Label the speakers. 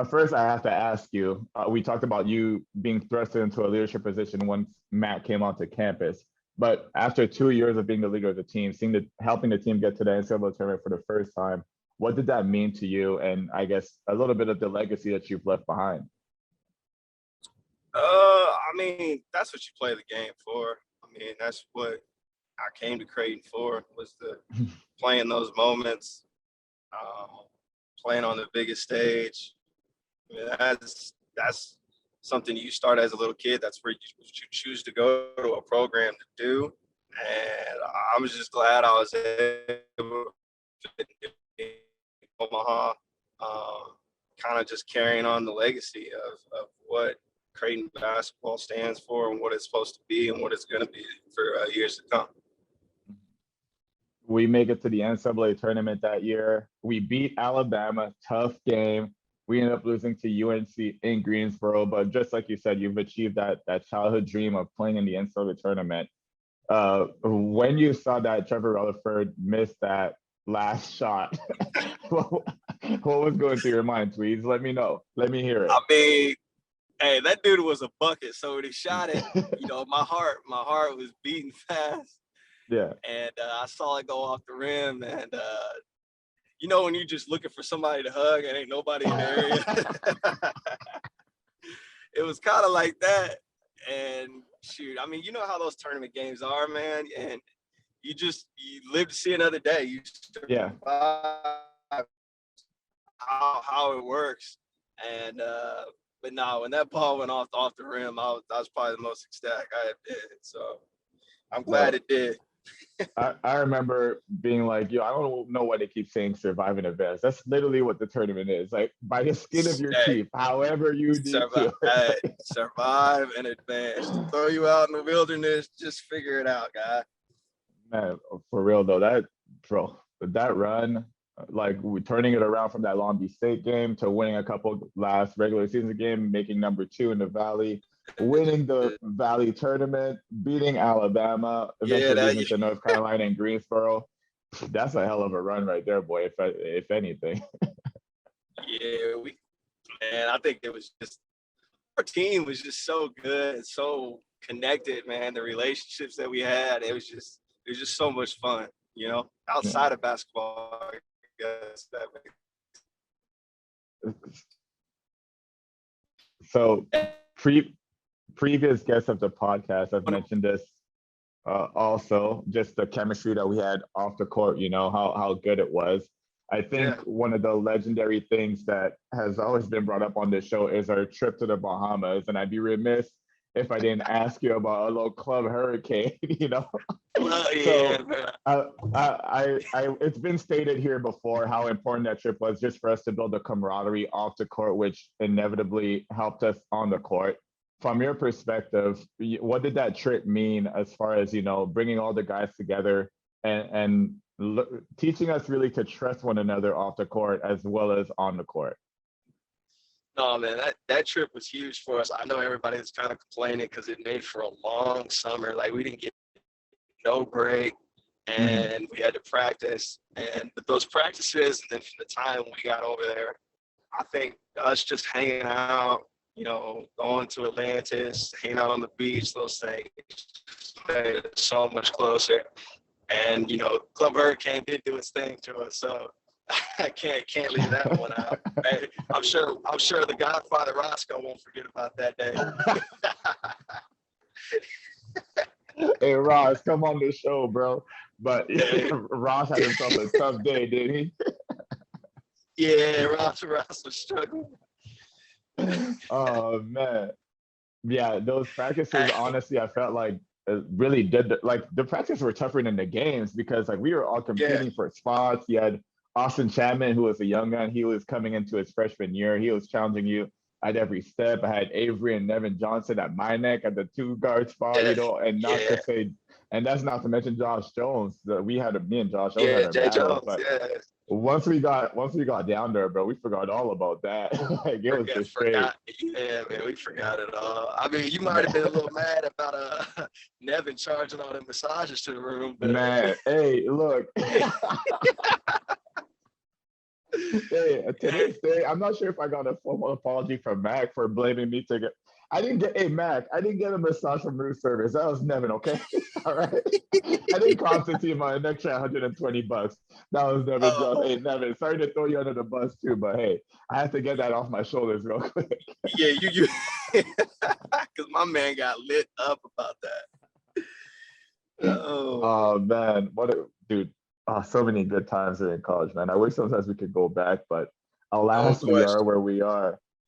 Speaker 1: First, I have to ask you. We talked about you being thrusted into a leadership position once Matt came onto campus. But after 2 years of being the leader of the team, helping the team get to the NCAA tournament for the first time, what did that mean to you? And I guess a little bit of the legacy that you've left behind.
Speaker 2: I mean, that's what you play the game for. I mean, that's what I came to Creighton for, was to playing those moments, playing on the biggest stage. I mean, that's something you start as a little kid. That's where you choose to go to a program to do. And I was just glad I was able to Omaha, kind of just carrying on the legacy of what Creighton basketball stands for and what it's supposed to be and what it's going to be for years to come.
Speaker 1: We make it to the NCAA tournament that year. We beat Alabama, tough game. We ended up losing to UNC in Greensboro, but just like you said, you've achieved that childhood dream of playing in the NCAA tournament. When you saw that Trevor Rutherford missed that last shot, what was going through your mind, Tweeds? Let me know. Let me hear it.
Speaker 2: I mean, hey, that dude was a bucket. So when he shot it, my heart was beating fast.
Speaker 1: Yeah.
Speaker 2: And I saw it go off the rim, and when you're just looking for somebody to hug and ain't nobody in the area. It was kind of like that. And shoot, I mean, you know how those tournament games are, man. And you live to see another day. You survive how it works. And but no, when that ball went off the rim, that was probably the most ecstatic I had been. So I'm glad it did.
Speaker 1: I remember being like, I don't know why they keep saying survive in advance. That's literally what the tournament is. Like, by the skin of your teeth, however you need to.
Speaker 2: Survive in advance. Throw you out in the wilderness, just figure it out, guy.
Speaker 1: Man, for real though, that run, like turning it around from that Long Beach State game to winning a couple last regular season game, making number 2 in the Valley, winning the Valley tournament, beating Alabama, eventually losing to North Carolina and Greensboro. That's a hell of a run right there, boy, if anything.
Speaker 2: I think it was just, our team was just so good and so connected, man. The relationships that we had, it was just so much fun, outside of basketball. I guess that makes...
Speaker 1: So previous guests of the podcast have mentioned this also, just the chemistry that we had off the court, how good it was. I think one of the legendary things that has always been brought up on this show is our trip to the Bahamas. And I'd be remiss if I didn't ask you about a little club hurricane, It's been stated here before how important that trip was just for us to build the camaraderie off the court, which inevitably helped us on the court. From your perspective, what did that trip mean as far as, bringing all the guys together and teaching us really to trust one another off the court as well as on the court?
Speaker 2: No, man, that trip was huge for us. I know everybody was kind of complaining because it made for a long summer. Like, we didn't get no break, and we had to practice. And those practices, and then from the time we got over there, I think us just hanging out, going to Atlantis, hanging out on the beach, those things made it so much closer. And, Club Hurricane did do its thing to us, so I can't leave that one out. Hey, I'm sure the Godfather Roscoe won't forget about that day.
Speaker 1: Hey, Ross, come on the show, bro. But Ross had himself a tough day, didn't he?
Speaker 2: Yeah, Ross was struggling.
Speaker 1: Oh, man. Yeah, those practices, honestly, I felt like really did the practices were tougher than the games because we were all competing for spots. You had Austin Chapman, who was a young gun. He was coming into his freshman year. He was challenging you at every step. I had Avery and Nevin Johnson at my neck at the 2-guard spot, and not to say, and that's not to mention Josh Jones. Me and Josh Jones had a battle. But once we got down there, bro, we forgot all about that. It was just straight.
Speaker 2: Yeah, man, we forgot it all. I mean, you might have been a little mad about Nevin charging all the massages to the room. But...
Speaker 1: Man, hey, look. Hey, today's day, I'm not sure if I got a formal apology from Mac for blaming me to get. I didn't get, hey, Mac, I didn't get a massage from room service. That was Nevin, okay? All right. I didn't Constantine my an extra $120. That was Nevin job.
Speaker 2: Oh,
Speaker 1: Hey, Nevin, sorry to throw you under the bus too, but hey, I have to get that off my shoulders real quick.
Speaker 2: yeah, you, because my man got lit up about that. Oh,
Speaker 1: Oh man, dude. Oh, so many good times in college, man. I wish sometimes we could go back, but
Speaker 2: no
Speaker 1: alas, we are
Speaker 2: question.
Speaker 1: where we are.